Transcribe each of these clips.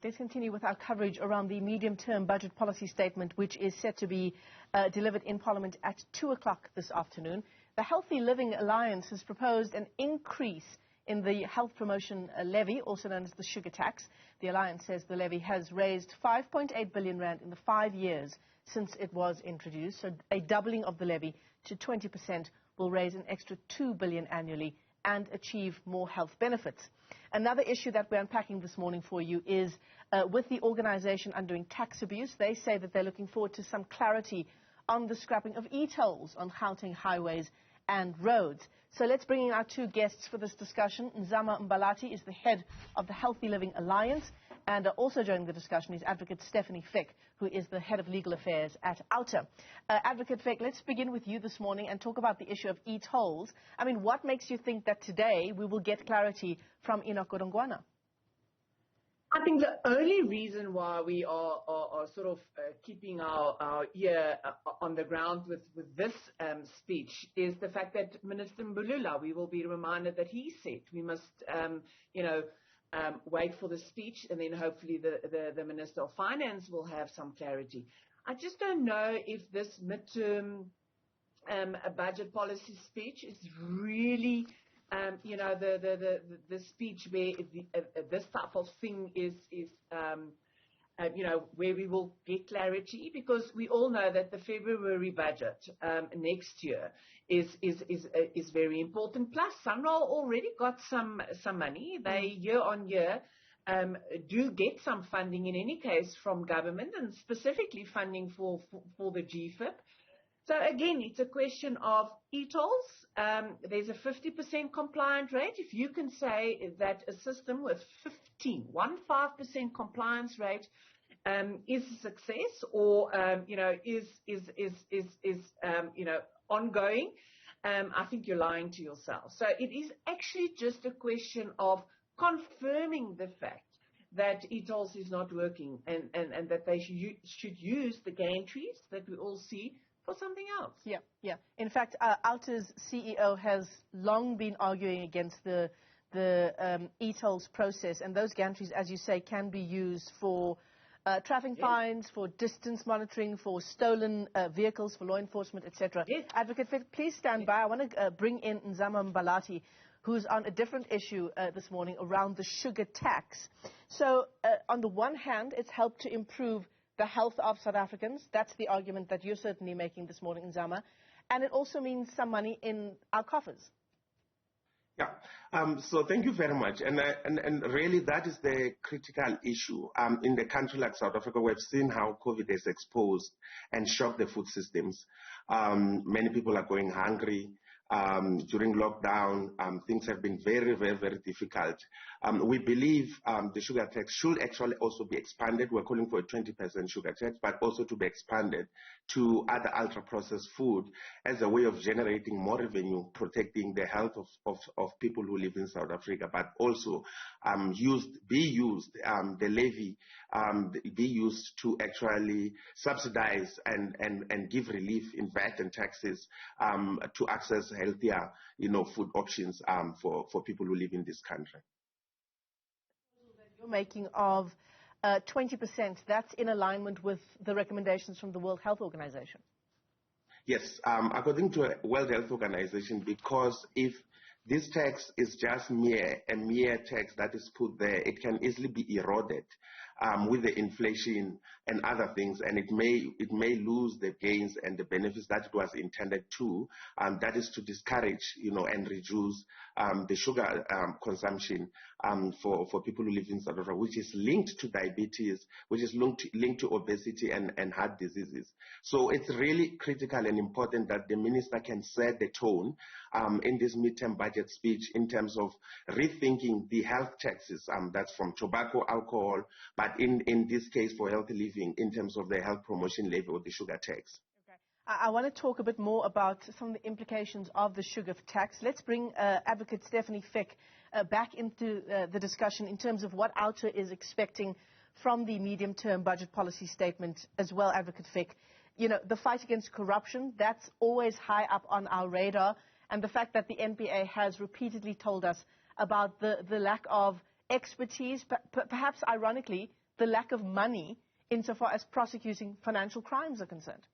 Let's continue with our coverage around the medium-term budget policy statement, which is set to be delivered in Parliament at 2 o'clock this afternoon. The Healthy Living Alliance has proposed an increase in the health promotion levy, also known as the sugar tax. The Alliance says the levy has raised 5.8 billion rand in the 5 years since it was introduced. So a doubling of the levy to 20% will raise an extra 2 billion annually and achieve more health benefits. Another issue that we're unpacking this morning for you is with the organisation undoing tax abuse. They say that they're looking forward to some clarity on the scrapping of e-tolls on Gauteng highways and roads. So let's bring in our two guests for this discussion. Nzama Mbalati is the head of the Healthy Living Alliance, and also joining the discussion is Advocate Stefanie Fick, who is the head of legal affairs at OUTA. Advocate Fick, let's begin with you this morning and talk about the issue of e-tolls. I mean, what makes you think that today we will get clarity from Enoch Godongwana? I think the only reason why we are sort of keeping our ear on the ground with this speech is the fact that Minister Mbulula, we will be reminded that he said we must, wait for the speech, and then hopefully the Minister of Finance will have some clarity. I just don't know if this midterm budget policy speech is really the speech where this type of thing is where we will get clarity, because we all know that the February budget next year is very important. Plus, SANRAL already got some money. They year on year do get some funding in any case from government, and specifically funding for the GFIP. So again, it's a question of e-tolls. There's a 50% compliant rate. If you can say that a system with 15% compliance rate is a success, or is ongoing, I think you're lying to yourself. So it is actually just a question of confirming the fact that e-tolls is not working, and that they should use the gantries that we all see for something else. Yeah. In fact, OUTA's CEO has long been arguing against the e-tolls process, and those gantries, as you say, can be used for traffic fines, for distance monitoring, for stolen vehicles, for law enforcement, etc. Yes. Advocate Fick, please stand by. I want to bring in Nzama Mbalati, who's on a different issue this morning around the sugar tax. So on the one hand, it's helped to improve the health of South Africans. That's the argument that you're certainly making this morning, Nzama. And it also means some money in our coffers. Yeah. So thank you very much. And really that is the critical issue. In the country like South Africa, we've seen how COVID has exposed and shocked the food systems. Many people are going hungry. During lockdown, things have been very, very, very difficult. We believe the sugar tax should actually also be expanded. We're calling for a 20% sugar tax, but also to be expanded to other ultra-processed food as a way of generating more revenue, protecting the health of people who live in South Africa, but also the levy be used to actually subsidize and give relief in VAT and taxes to access healthier, food options for people who live in this country. You're making of 20%, that's in alignment with the recommendations from the World Health Organization. Yes, according to the World Health Organization, because if this tax is just a mere tax that is put there, it can easily be eroded with the inflation and other things, and it may lose the gains and the benefits that it was intended to. That is to discourage, and reduce the sugar consumption for people who live in South Africa, which is linked to diabetes, which is linked to obesity and heart diseases. So it's really critical and important that the minister can set the tone in this midterm budget speech in terms of rethinking the health taxes, that's from tobacco, alcohol, but in this case for healthy living in terms of the health promotion levy or the sugar tax. Okay. I want to talk a bit more about some of the implications of the sugar tax. Let's bring Advocate Stefanie Fick back into the discussion in terms of what OUTA is expecting from the medium-term budget policy statement as well, Advocate Fick. The fight against corruption, that's always high up on our radar. And the fact that the NPA has repeatedly told us about the lack of expertise, perhaps ironically, the lack of money insofar as prosecuting financial crimes are concerned?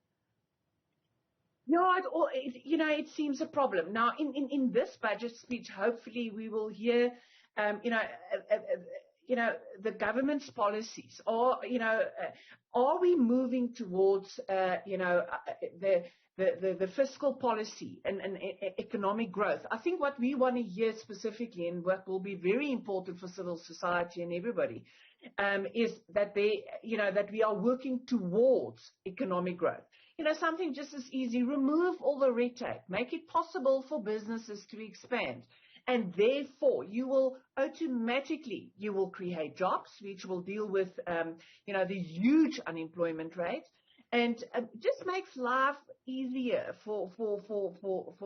No, it seems a problem. Now, in this budget speech, hopefully we will hear, the government's policies, or, are we moving towards, the fiscal policy and economic growth? I think what we want to hear specifically, and what will be very important for civil society and everybody, is that that we are working towards economic growth. Something just as easy, remove all the red tape, make it possible for businesses to expand. And therefore, you will create jobs, which will deal with, the huge unemployment rate, and just makes life easier for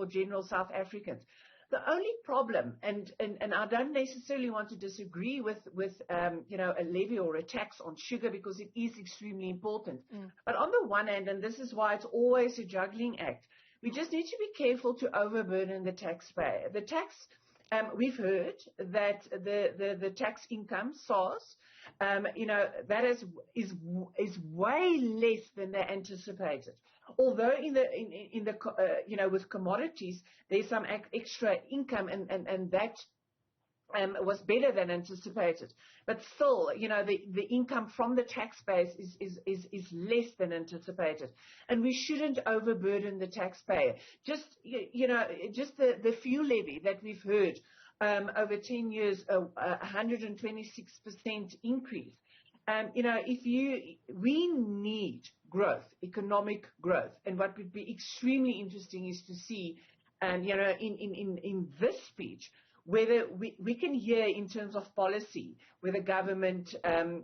general South Africans. The only problem, and I don't necessarily want to disagree with a levy or a tax on sugar, because it is extremely important. But on the one hand, and this is why it's always a juggling act, we just need to be careful to overburden the taxpayer. The tax, we've heard that the tax income, SARS, that is way less than they anticipated. Although with commodities, there's some extra income, and that was better than anticipated. But still, the income from the tax base is less than anticipated. And we shouldn't overburden the taxpayer. Just the fuel levy that we've heard, over 10 years, 126% increase. We need growth, economic growth. And what would be extremely interesting is to see, in this speech, whether we can hear in terms of policy, where the government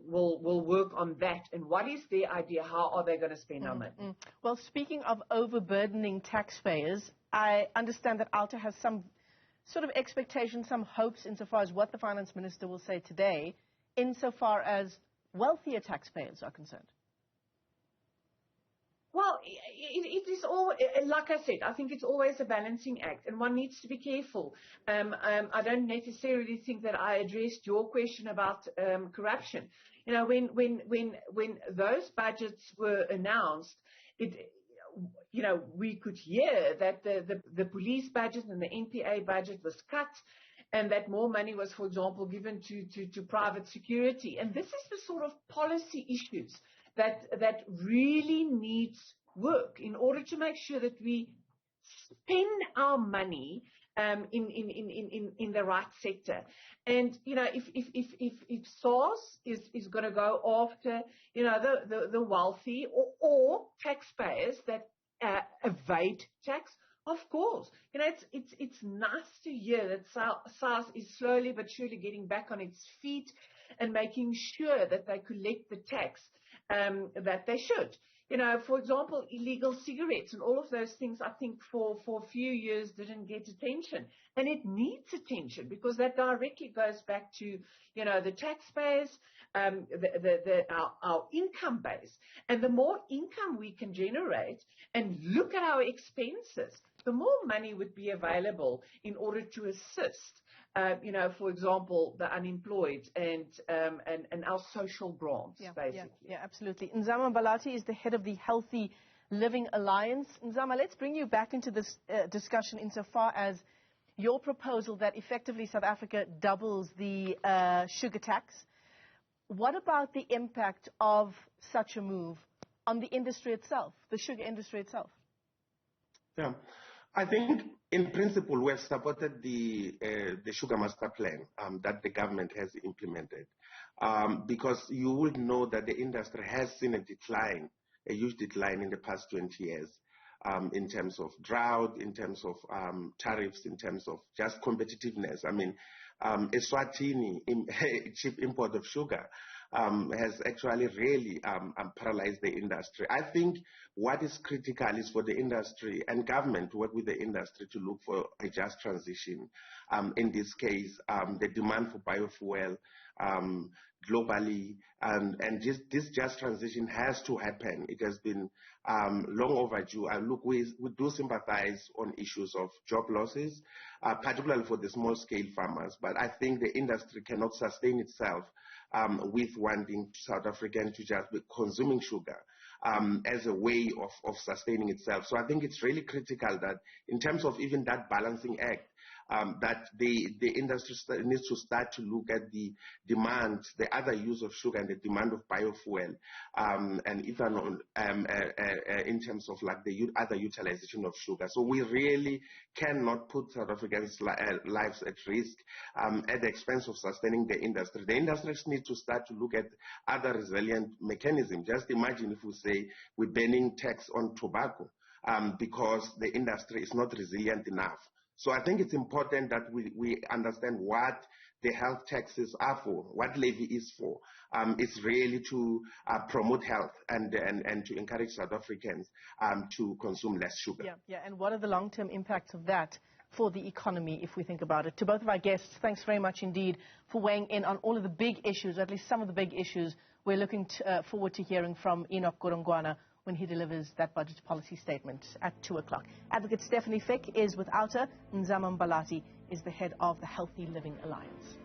will work on that, and what is their idea, how are they going to spend our money? Well, speaking of overburdening taxpayers, I understand that OUTA has some sort of expectations, some hopes insofar as what the finance minister will say today, insofar as wealthier taxpayers are concerned. Well, it is all, like I said, I think it's always a balancing act, and one needs to be careful. I don't necessarily think that I addressed your question about corruption. When those budgets were announced, we could hear that the police budget and the NPA budget was cut, and that more money was, for example, given to private security. And this is the sort of policy issues that really needs work in order to make sure that we spend our money in the right sector. And if SARS is going to go after the wealthy or taxpayers that evade tax, of course, it's nice to hear that SARS is slowly but surely getting back on its feet and making sure that they collect the tax that they should. For example, illegal cigarettes and all of those things, I think for a few years didn't get attention. And it needs attention, because that directly goes back to, the taxpayers, our income base. And the more income we can generate and look at our expenses, the more money would be available in order to assist, for example, the unemployed and our social grants, basically. Yeah, absolutely. Nzama Mbalati is the head of the Healthy Living Alliance. Nzama, let's bring you back into this discussion insofar as your proposal that effectively South Africa doubles the sugar tax. What about the impact of such a move on the industry itself, the sugar industry itself? Yeah, I think in principle we have supported the Sugar Master Plan that the government has implemented, because you would know that the industry has seen a huge decline in the past 20 years. In terms of drought, in terms of tariffs, in terms of just competitiveness. I mean, Eswatini, cheap import of sugar, has actually really paralyzed the industry. I think what is critical is for the industry and government to work with the industry to look for a just transition. In this case, the demand for biofuel, globally, and this just transition has to happen. It has been long overdue. And look, we do sympathize on issues of job losses, particularly for the small-scale farmers. But I think the industry cannot sustain itself with wanting South Africans to just be consuming sugar as a way of sustaining itself. So I think it's really critical that in terms of even that balancing act, that the industry needs to start to look at the demand, the other use of sugar and the demand of biofuel and ethanol in terms of like the other utilization of sugar. So we really cannot put South Africans' lives at risk at the expense of sustaining the industry. The industry needs to start to look at other resilient mechanisms. Just imagine if we say we're banning tax on tobacco because the industry is not resilient enough. So I think it's important that we understand what the health taxes are for, what levy is for. It's really to promote health and to encourage South Africans to consume less sugar. Yeah. And what are the long-term impacts of that for the economy, if we think about it? To both of our guests, thanks very much indeed for weighing in on all of the big issues, or at least some of the big issues. We're looking forward to hearing from Enoch Godongwana when he delivers that budget policy statement at 2 o'clock. Advocate Stefanie Fick is with OUTA. Nzama Mbalati is the head of the Healthy Living Alliance.